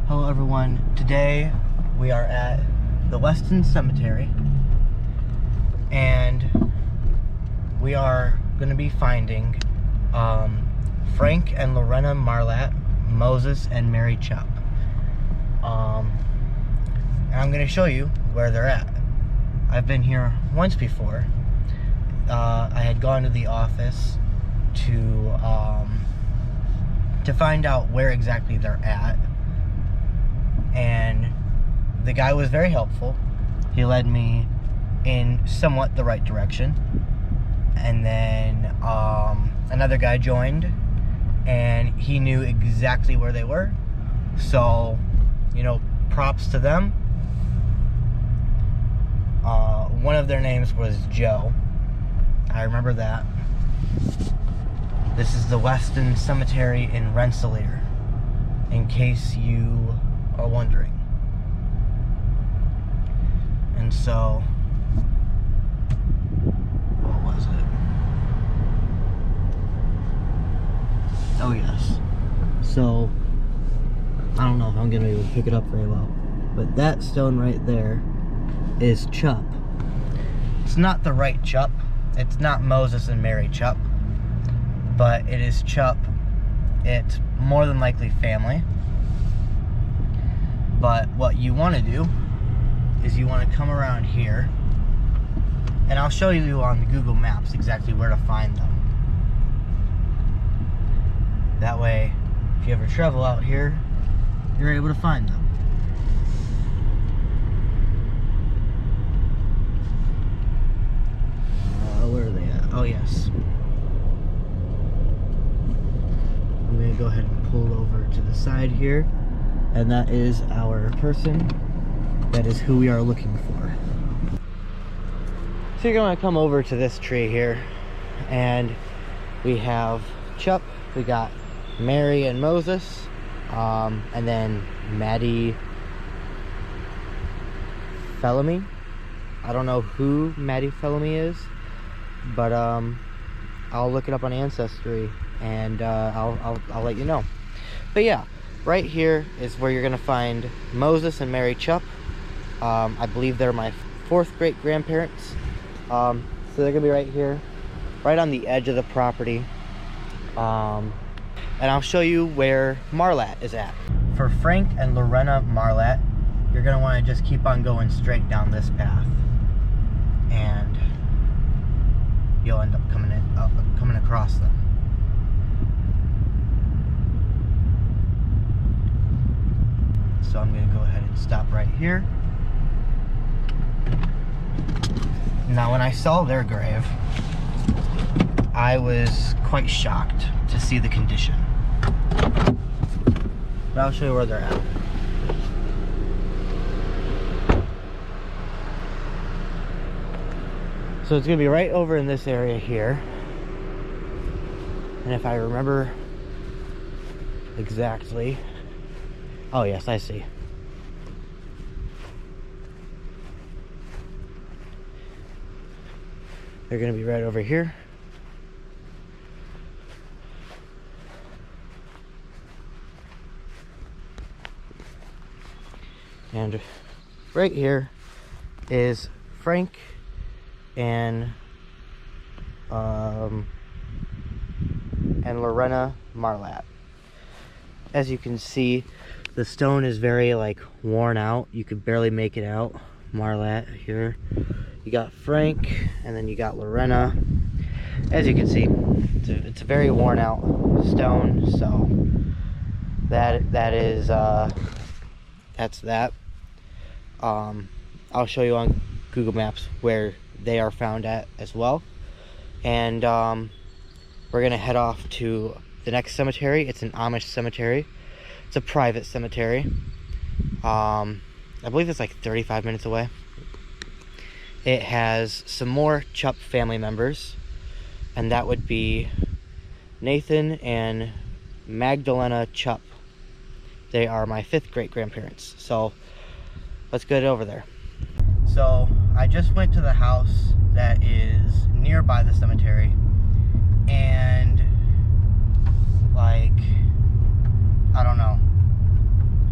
Hello everyone, today we are at the Weston Cemetery and we are going to be finding Frank and Lorena Marlatt, Moses and Mary Chupp. And I'm going to show you where they're at. I've been here once before. I had gone to the office to find out where exactly they're at, and the guy was very helpful. He led me in somewhat the right direction, and then another guy joined and he knew exactly where they were, so you know, props to them. One of their names was Joe. I remember that. This is the Weston Cemetery in Rensselaer, in case you are wondering. And so, what was it? Oh yes. So, I don't know if I'm gonna be able to pick it up very well, but that stone right there is Chupp. It's not the right Chupp. It's not Moses and Mary Chupp, but it is Chupp. It's more than likely family. But what you want to do is you want to come around here, and I'll show you on the Google Maps exactly where to find them. That way, if you ever travel out here, you're able to find them. Where are they at? Oh yes. I'm going to go ahead and pull over to the side here, and that is our person. That is who we are looking for. So you're going to come over to this tree here, and we have Chupp, we got Mary and Moses, and then Maddie Fellamy. I don't know who Maddie Fellamy is, but I'll look it up on Ancestry, and I'll let you know. But yeah, right here is where you're gonna find Moses and Mary Chupp. I believe they're my 4th great grandparents. So they're gonna be right here, right on the edge of the property. And I'll show you where Marlatt is at. For Frank and Lorena Marlatt, you're gonna want to just keep on going straight down this path, and you'll end up coming across them. So I'm gonna go ahead and stop right here. Now, when I saw their grave, I was quite shocked to see the condition. But I'll show you where they're at. So it's gonna be right over in this area here. And if I remember exactly, oh yes, I see. They're gonna be right over here. And right here is Frank and Lorena Marlatt. As you can see, the stone is very like worn out. You could barely make it out. Marlatt here. You got Frank, and then you got Lorena. As you can see, it's a very worn out stone. So that's that. I'll show you on Google Maps where they are found at as well, and we're gonna head off to the next cemetery. It's an Amish cemetery. It's a private cemetery. I believe it's like 35 minutes away. It has some more Chupp family members, and that would be Nathan and Magdalena Chupp. They are my 5th great grandparents. So let's get over there. So I just went to the house that is nearby the cemetery, and like, I don't know,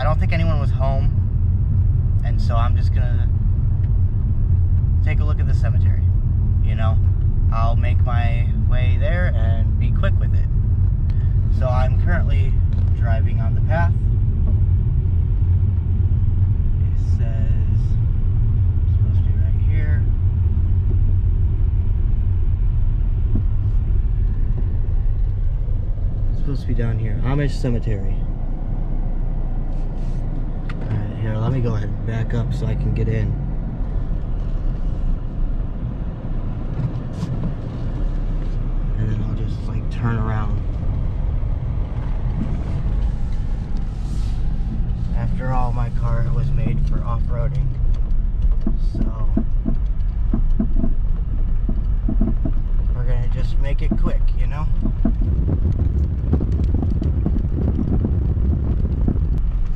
I don't think anyone was home, and so I'm just gonna take a look at the cemetery. You know, I'll make my way there and be quick with it. So I'm currently driving on the path. It says it's supposed to be right here. It's supposed to be down here. Amish Cemetery. Alright, here, let me go ahead and back up so I can get in. And then I'll just like turn around. After all, my car was made for off-roading, so we're gonna just make it quick, you know?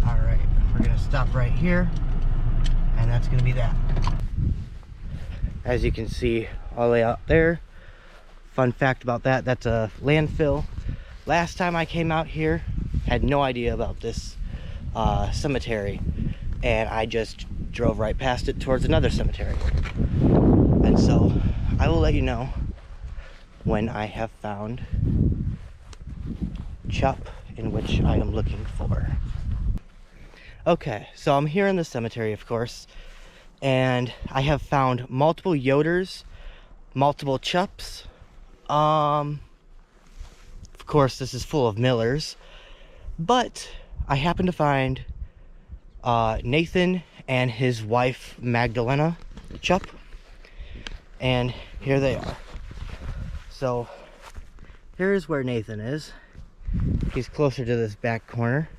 Alright, we're gonna stop right here, and that's gonna be that. As you can see all the way out there, fun fact about that, that's a landfill. Last time I came out here, had no idea about this cemetery, and I just drove right past it towards another cemetery. And so I will let you know when I have found Chup in which I am looking for. Okay, so I'm here in the cemetery, of course, and I have found multiple Yoders, multiple Chups. Of course, this is full of Millers, but I happened to find Nathan and his wife Magdalena Chup, and here they are. So here's where Nathan is. He's closer to this back corner,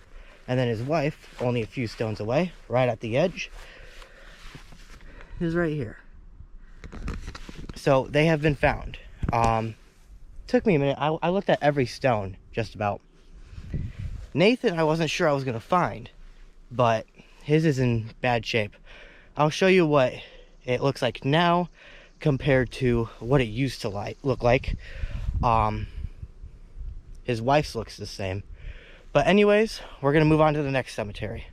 and then his wife, only a few stones away, right at the edge, is right here. So they have been found. Took me a minute. I looked at every stone, just about. Nathan, I wasn't sure I was gonna find, but his is in bad shape. I'll show you what it looks like now compared to what it used to look like. His wife's looks the same. But anyways, we're gonna move on to the next cemetery.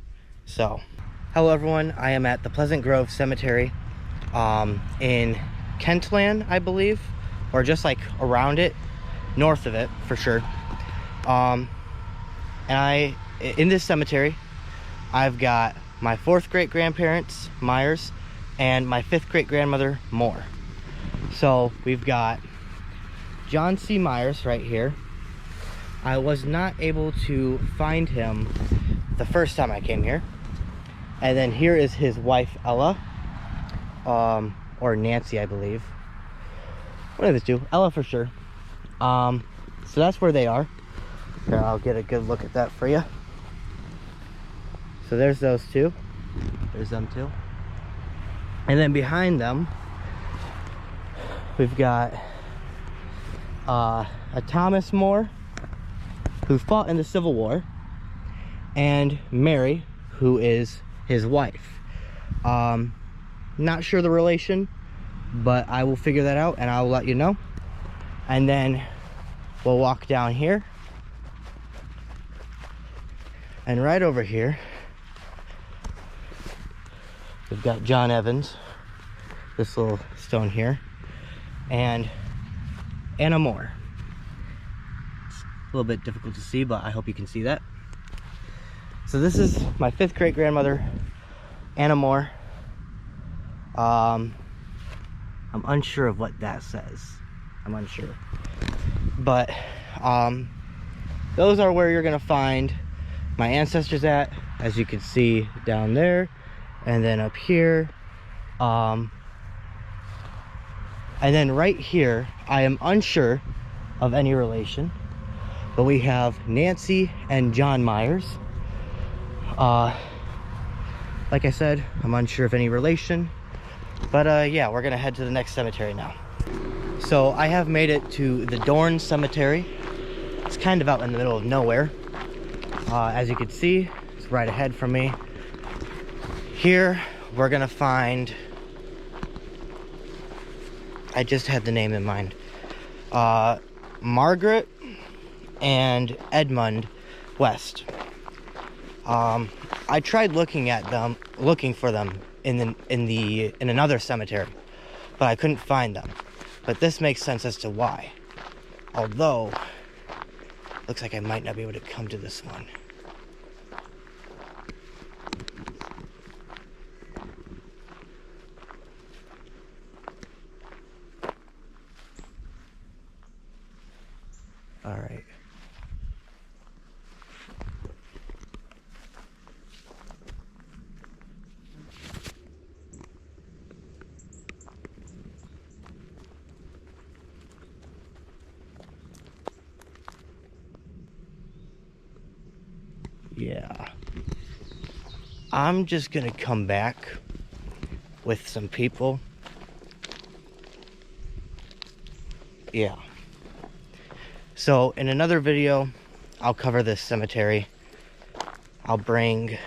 So, hello everyone, I am at the Pleasant Grove Cemetery in Kentland, I believe, or just like around it, north of it for sure. And in this cemetery, I've got my 4th great grandparents, Myers, and my 5th great grandmother, Moore. So we've got John C. Myers right here. I was not able to find him the first time I came here. And then here is his wife, Ella, or Nancy, I believe. One of the two, Ella for sure. So that's where they are. Here, I'll get a good look at that for you. So there's those two. There's them two. And then behind them, we've got a Thomas Moore, who fought in the Civil War, and Mary, who is his wife. Not sure the relation, but I will figure that out and I'll let you know. And then we'll walk down here. And right over here, we've got John Evans, this little stone here, and Anna Moore. It's a little bit difficult to see, but I hope you can see that. So this is my 5th great grandmother, Anna Moore. I'm unsure of what that says. I'm unsure. But those are where you're gonna find my ancestors at, as you can see down there, and then up here, and then right here, I am unsure of any relation, but we have Nancy and John Myers. Like I said, I'm unsure of any relation, but yeah, we're gonna head to the next cemetery now. So I have made it to the Dorn Cemetery. It's kind of out in the middle of nowhere. As you can see, it's right ahead from me. Here, we're gonna find, I just had the name in mind, Margaret and Edmund West. I tried looking for them in another cemetery, but I couldn't find them. But this makes sense as to why. Although, looks like I might not be able to come to this one. All right. Yeah. I'm just gonna come back with some people. Yeah. So in another video, I'll cover this cemetery. I'll bring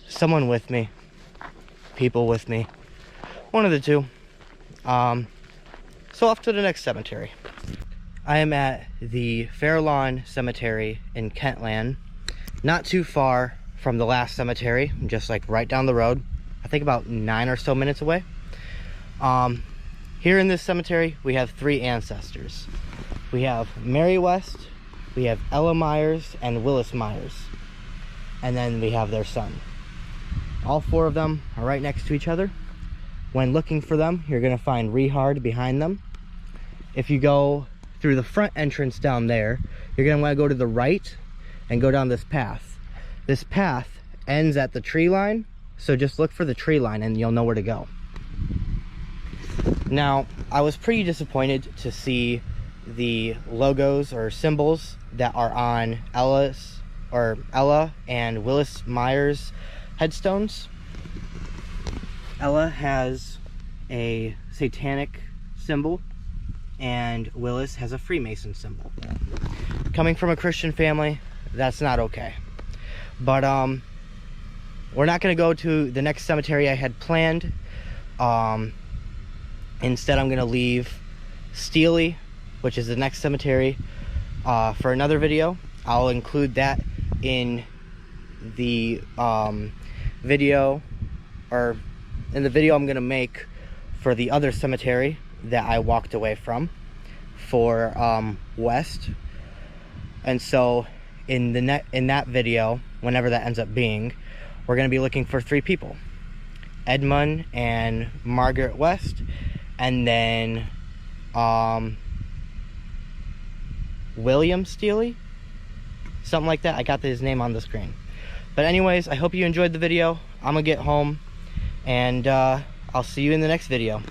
someone with me, people with me, one of the two. So off to the next cemetery. I am at the Fairlawn Cemetery in Kentland, not too far from the last cemetery, just like right down the road. I think about 9 or so minutes away. Here in this cemetery, we have 3 ancestors. We have Mary West, we have Ella Myers, and Willis Myers. And then we have their son. All 4 of them are right next to each other. When looking for them, you're gonna find Rehard behind them. If you go through the front entrance down there, you're gonna wanna go to the right and go down this path. This path ends at the tree line, so just look for the tree line and you'll know where to go. Now, I was pretty disappointed to see the logos or symbols that are on Ella and Willis Myers headstones. Ella has a satanic symbol and Willis has a Freemason symbol. Coming from a Christian family, that's not okay. But we're not gonna go to the next cemetery I had planned. Instead, I'm gonna leave Steely, which is the next cemetery, for another video. I'll include that in the video I'm gonna make for the other cemetery that I walked away from for West. And so in that video, whenever that ends up being, we're gonna be looking for 3 people: Edmund and Margaret West, and then William Steely, something like that. I got his name on the screen. But anyways, I hope you enjoyed the video. I'm gonna get home and I'll see you in the next video.